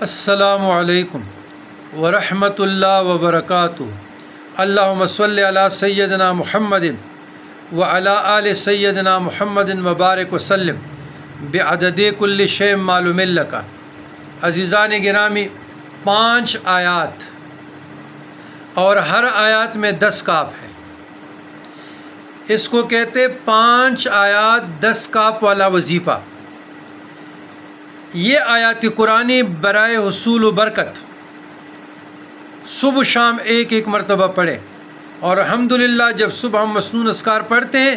السلام علیکم ورحمۃ اللہ وبرکاتہ۔ اللہم صلی علی سیدنا محمد وعلی آل سیدنا محمد وبارک وسلم بعدد کل شیء معلوم لک۔ عزیزان گرامی، 5 آیات اور ہر آیات میں 10 کاف ہے۔ اس کو کہتے 5 آیات 10 کاف والا وظیفہ۔ یہ آیات قرآنی برائے حصول و برکت صبح شام ایک مرتبہ پڑھیں، اور الحمدللہ جب صبح ہم مسنون اذکار پڑھتے ہیں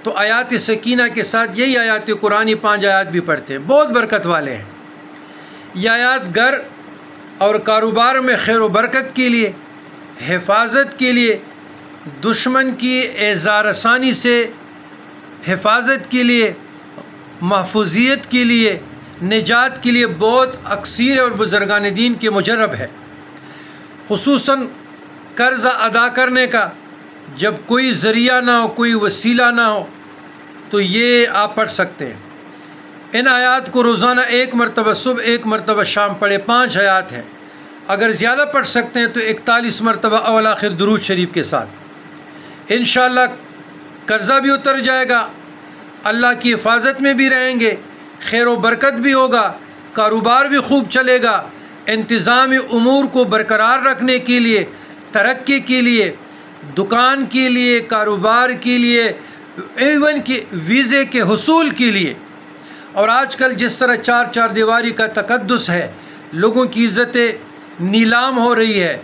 تو آیات سکینہ کے ساتھ یہی آیات قرآنی 5 آیات بھی پڑھتے ہیں، بہت برکت والے ہیں۔ یہ آیات گھر اور کاروبار میں خیر و برکت کے لیے، حفاظت کے لیے، دشمن کی ایذا رسانی سے حفاظت کے لیے، محفوظیت کے لیے، نجات کے لیے بہت اکثیر اور بزرگان دین کے مجرب ہے۔ خصوصاً قرض ادا کرنے کا جب کوئی ذریعہ نہ ہو، کوئی وسیلہ نہ ہو، تو یہ آپ پڑھ سکتے ہیں۔ ان آیات کو روزانہ 1 مرتبہ صبح 1 مرتبہ شام پڑھے، 5 آیات ہیں۔ اگر زیادہ پڑھ سکتے ہیں تو 41 مرتبہ اول آخر درود شریف کے ساتھ انشاءاللہ قرضہ بھی اتر جائے گا، اللہ کی حفاظت میں بھی رہیں گے، خیر و برکت بھی ہوگا، کاروبار بھی خوب چلے گا۔ انتظامی امور کو برقرار رکھنے کے لیے، ترقی کے لیے، دکان کے لیے، کاروبار کے لیے، ایون کہ ویزے کے حصول کے لیے۔ اور آج کل جس طرح 4 دیواری کا تقدس ہے، لوگوں کی عزتیں نیلام ہو رہی ہے،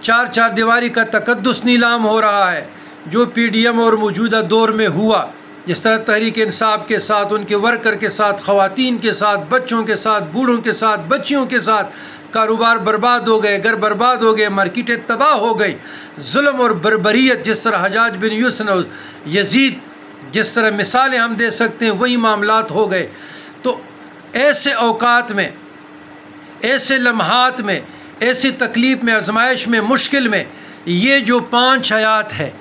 4 دیواری کا تقدس نیلام ہو رہا ہے، جو پی ڈی ایم اور موجودہ دور میں ہوا، جس طرح تحریک انصاف کے ساتھ، ان کے ورکر کے ساتھ، خواتین کے ساتھ، بچوں کے ساتھ، بوڑھوں کے ساتھ، بچیوں کے ساتھ، کاروبار برباد ہو گئے، گھر برباد ہو گئے، مارکیٹیں تباہ ہو گئی، ظلم اور بربریت، جس طرح حجاج بن یوسف اور یزید، جس طرح مثالیں ہم دے سکتے ہیں، وہی معاملات ہو گئے۔ تو ایسے اوقات میں، ایسے لمحات میں، ایسی تکلیف میں، آزمائش میں، مشکل میں، یہ جو 5 آیات ہے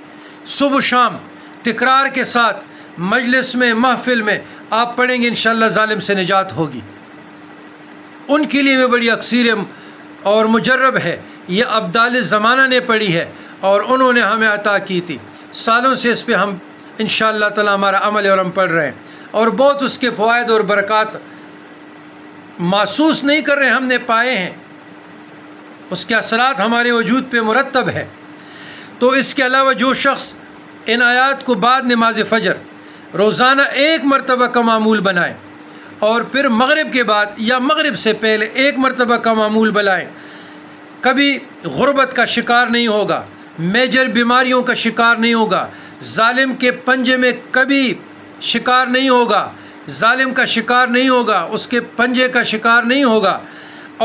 صبح شام تکرار کے ساتھ مجلس میں، محفل میں آپ پڑھیں گے، انشاءاللہ ظالم سے نجات ہوگی۔ ان کے لیے میں بڑی اکثیر اور مجرب ہے، یہ ابدال زمانہ نے پڑھی ہے اور انہوں نے ہمیں عطا کی تھی۔ سالوں سے اس پہ ہم انشاءاللہ تعالی ہمارا عمل ہے اور ہم پڑھ رہے ہیں، اور بہت اس کے فوائد اور برکات محسوس نہیں کر رہے ہیں، ہم نے پائے ہیں، اس کے اثرات ہمارے وجود پہ مرتب ہے۔ تو اس کے علاوہ جو شخص ان آیات کو بعد نماز فجر روزانہ 1 مرتبہ کا معمول بنائے، اور پھر مغرب کے بعد یا مغرب سے پہلے 1 مرتبہ کا معمول بنائے، کبھی غربت کا شکار نہیں ہوگا، میجر بیماریوں کا شکار نہیں ہوگا، ظالم کے پنجے میں کبھی شکار نہیں ہوگا، ظالم کا شکار نہیں ہوگا، اس کے پنجے کا شکار نہیں ہوگا،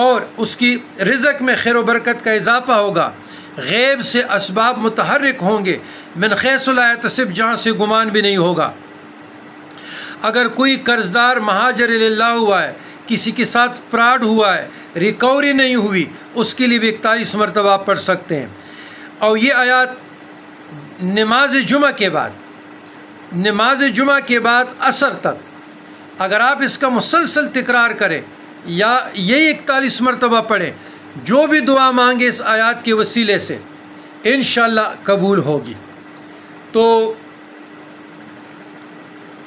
اور اس کی رزق میں خیر و برکت کا اضافہ ہوگا۔ غیب سے اسباب متحرک ہوں گے، من حیث لا یحتسب، جہاں سے گمان بھی نہیں ہوگا۔ اگر کوئی قرض دار مہاجر اللہ ہوا ہے، کسی کے ساتھ فراڈ ہوا ہے، ریکوری نہیں ہوئی، اس کے لیے بھی 41 مرتبہ آپ پڑھ سکتے ہیں۔ اور یہ آیات نماز جمعہ کے بعد عصر تک اگر آپ اس کا مسلسل تکرار کریں یا یہی 41 مرتبہ پڑھیں، جو بھی دعا مانگے اس آیات کے وسیلے سے انشاءاللہ قبول ہوگی۔ تو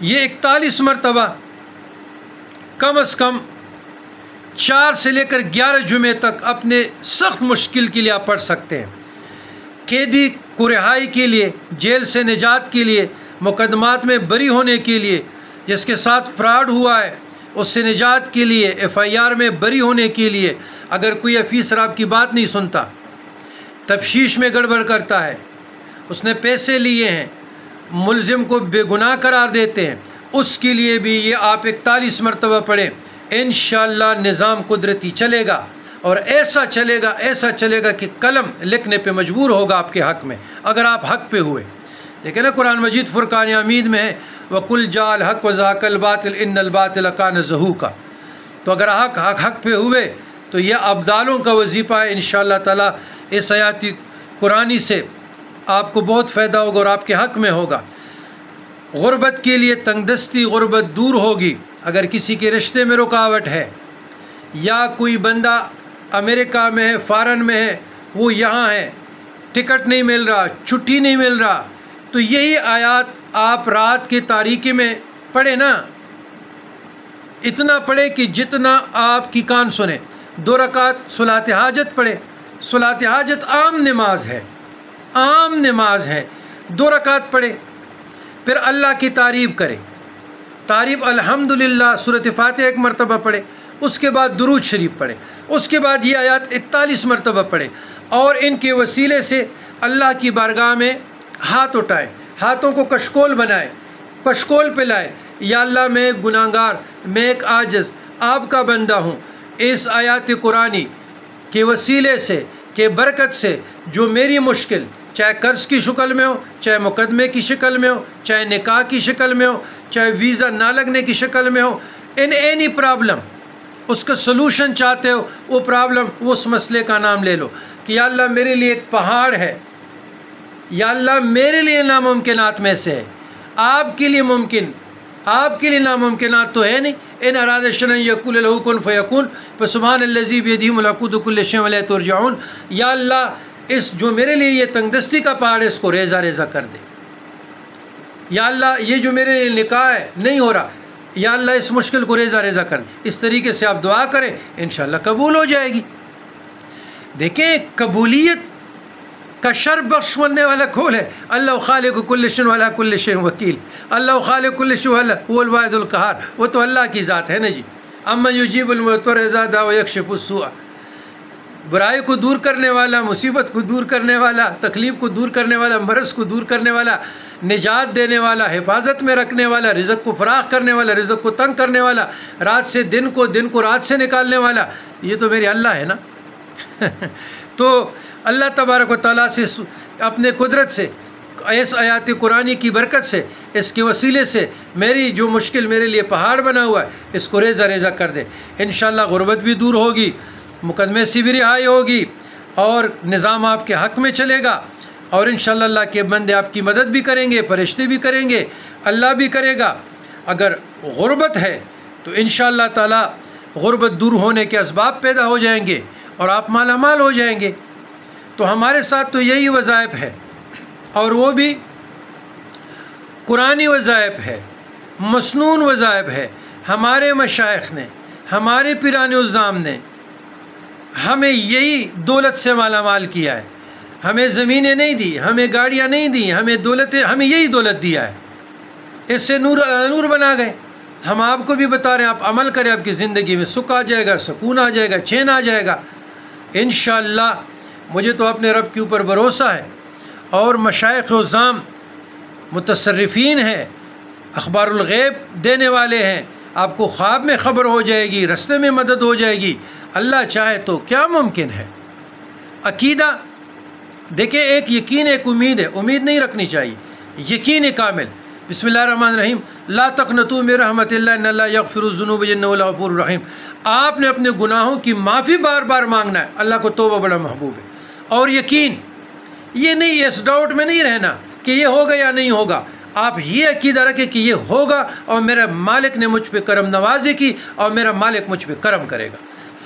یہ 41 مرتبہ کم از کم 4 سے لے کر 11 جمعے تک اپنے سخت مشکل کے لیے آپ پڑھ سکتے ہیں۔ قیدی کو رہائی کے لیے، جیل سے نجات کے لیے، مقدمات میں بری ہونے کے لیے، جس کے ساتھ فراڈ ہوا ہے اس سے نجات کے لیے، FIR میں بری ہونے کے لیے، اگر کوئی افیسر آپ کی بات نہیں سنتا، تفتیش میں گڑبڑ کرتا ہے، اس نے پیسے لیے ہیں، ملزم کو بے گناہ قرار دیتے ہیں، اس کے لیے بھی یہ آپ 41 مرتبہ پڑھیں، انشاءاللہ نظام قدرتی چلے گا، اور ایسا چلے گا کہ قلم لکھنے پہ مجبور ہوگا آپ کے حق میں، اگر آپ حق پہ ہوئے۔ دیکھیں نا قرآن مجید فرقان حمید میں ہے وَقُلْ جَاءَ الْحَقُّ وَزَهَقَ الْبَاطِلُ إِنَّ الْبَاطِلَ كَانَ زَهُوقًا۔ تو اگر حق پہ ہوئے تو یہ ابدالوں کا وظیفہ ہے، انشاءاللہ تعالی اس آیات قرآنی سے آپ کو بہت فائدہ ہوگا اور آپ کے حق میں ہوگا۔ غربت کے لیے تنگ دستی، غربت دور ہوگی۔ اگر کسی کے رشتے میں رکاوٹ ہے یا کوئی بندہ امریکہ میں ہے، فارن میں ہے، وہ یہاں ہے، ٹکٹ نہیں مل رہا، چھٹی نہیں مل رہا، تو یہی آیات آپ رات کی تاریکی میں پڑھیں نا، اتنا پڑھے کہ جتنا آپ کی کان سنیں۔ 2 رکعت صلاۃ حاجت پڑھے۔ صلاۃ حاجت عام نماز ہے، عام نماز ہے، 2 رکعت پڑھے، پھر اللہ کی تعریف کرے، تعریف الحمدللہ، سورۃ فاتحہ 1 مرتبہ پڑھے، اس کے بعد درود شریف پڑھے، اس کے بعد یہ آیات 41 مرتبہ پڑھے، اور ان کے وسیلے سے اللہ کی بارگاہ میں ہاتھ اٹھائے، ہاتھوں کو کشکول بنائے، کشکول پہ لائے، یا اللہ میں ایک گناہگار، میں ایک عاجز آپ کا بندہ ہوں، اس آیات قرآنی کے وسیلے سے، کے برکت سے جو میری مشکل، چاہے قرض کی شکل میں ہو، چاہے مقدمے کی شکل میں ہو، چاہے نکاح کی شکل میں ہو، چاہے ویزا نہ لگنے کی شکل میں ہو، اینی پرابلم، اس کا سلوشن چاہتے ہو، وہ پرابلم، اس مسئلے کا نام لے لو کہ یا اللہ میرے لیے ایک پہاڑ ہے، یا اللہ میرے لیے ناممکنات میں سے ہے، آپ کے لیے ممکن، آپ کے لیے ناممکنات تو ہے نہیں۔ ان اراد شیئا یقول لہ کن فیکون، فسبحان الذی بیدہ ملکوت کل شیء والیہ ترجعون، یا اللہ اس جو میرے لیے یہ تنگ دستی کا پہاڑ ہے اس کو ریزہ ریزہ کر دے، یا اللہ یہ جو میرے لیے نکاح ہے نہیں ہو رہا، یا اللہ اس مشکل کو ریزہ ریزہ کر دے۔ اس طریقے سے آپ دعا کریں، انشاءاللہ قبول ہو جائے گی۔ دیکھیں قبولیت کا شر بخش بننے والا کھول ہے، اللہ خالق کل شیء وعلی کل شیء وکیل، اللہ خالق کل شیء هو الواحد القہار، وہ تو اللہ کی ذات ہے نا جی۔ امن یجیب المضطر اذا دعا ویکشف السوء، برائی کو دور کرنے والا، مصیبت کو دور کرنے والا، تکلیف کو دور کرنے والا، مرض کو دور کرنے والا، نجات دینے والا، حفاظت میں رکھنے والا، رزق کو فراخ کرنے والا، رزق کو تنگ کرنے والا، رات سے دن کو رات سے نکالنے والا، یہ تو میرے اللہ ہے نا۔ تو اللہ تبارک و تعالیٰ سے اپنے قدرت سے، اس آیات قرآنی کی برکت سے، اس کے وسیلے سے میری جو مشکل میرے لیے پہاڑ بنا ہوا ہے اس کو ریزہ ریزہ کر دے۔ انشاءاللہ غربت بھی دور ہوگی، مقدمے سے بھی رہائی ہوگی، اور نظام آپ کے حق میں چلے گا، اور انشاءاللہ اللہ کے بندے آپ کی مدد بھی کریں گے، فرشتے بھی کریں گے، اللہ بھی کرے گا۔ اگر غربت ہے تو انشاءاللہ تعالیٰ غربت دور ہونے کے اسباب پیدا ہو جائیں گے اور آپ مالا مال ہو جائیں گے۔ تو ہمارے ساتھ تو یہی وظائف ہے، اور وہ بھی قرآنی وظائف ہے، مسنون وظائف ہے۔ ہمارے مشائخ نے، ہمارے پیران الزام نے ہمیں یہی دولت سے مالا مال کیا ہے، ہمیں زمینیں نہیں دی، ہمیں گاڑیاں نہیں دی، ہمیں دولتیں، ہمیں یہی دولت دیا ہے، اس سے نور نور بنا گئے۔ ہم آپ کو بھی بتا رہے ہیں، آپ عمل کریں، آپ کی زندگی میں سکھ آ جائے گا، سکون آ جائے گا، چین آ جائے گا انشاءاللہ۔ مجھے تو اپنے رب کے اوپر بھروسہ ہے، اور مشائخ الزام متصرفین ہیں، اخبار الغیب دینے والے ہیں، آپ کو خواب میں خبر ہو جائے گی، رستے میں مدد ہو جائے گی، اللہ چاہے تو کیا ممکن ہے۔ عقیدہ دیکھیں، ایک یقین، ایک امید ہے، امید نہیں رکھنی چاہیے، یقین کامل۔ بسم اللہ الرحمن الرحیم، لا تقنطوا من رحمت اللہ ان اللہ یغفر الذنوب انہ هو الغفور الرحیم۔ آپ نے اپنے گناہوں کی معافی بار بار مانگنا ہے، اللہ کو توبہ بڑا محبوب ہے۔ اور یقین، یہ نہیں، اس ڈاؤٹ میں نہیں رہنا کہ یہ ہوگا یا نہیں ہوگا، آپ یہ عقیدہ رکھیں کہ یہ ہوگا، اور میرا مالک نے مجھ پہ کرم نوازی کی، اور میرا مالک مجھ پہ کرم کرے گا،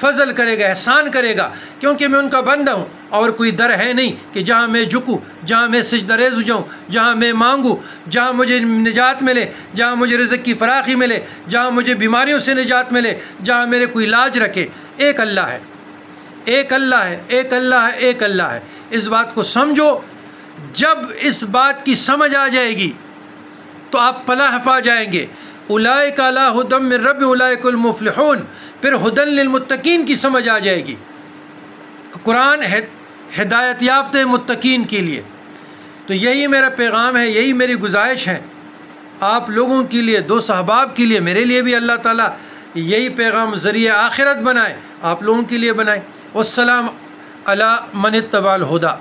فضل کرے گا، احسان کرے گا، کیونکہ میں ان کا بندہ ہوں، اور کوئی در ہے نہیں کہ جہاں میں جھکوں، جہاں میں سجدہ ریز ہو جاؤں، جہاں میں مانگوں، جہاں مجھے نجات ملے، جہاں مجھے رزق کی فراخی ملے، جہاں مجھے بیماریوں سے نجات ملے، جہاں میرے کوئی علاج رکھے۔ ایک اللہ ہے، ایک اللہ ہے، ایک اللہ ہے، ایک اللہ ہے۔ اس بات کو سمجھو، جب اس بات کی سمجھ آ جائے گی تو آپ فلاح پا جائیں گے۔ اولئک علی ھدی من ربہم اولئک المفلحون، پھر ھدی للمتقین کی سمجھ آ جائے گی۔ قرآن ہدایت یافتہ متقین کے لیے۔ تو یہی میرا پیغام ہے، یہی میری گزارش ہے آپ لوگوں کے لیے، دوست احباب کے لیے، میرے لیے بھی اللہ تعالیٰ یہی پیغام ذریعہ آخرت بنائے، آپ لوگوں کے لیے بنائے۔ والسلام علی من اتبع الہدی۔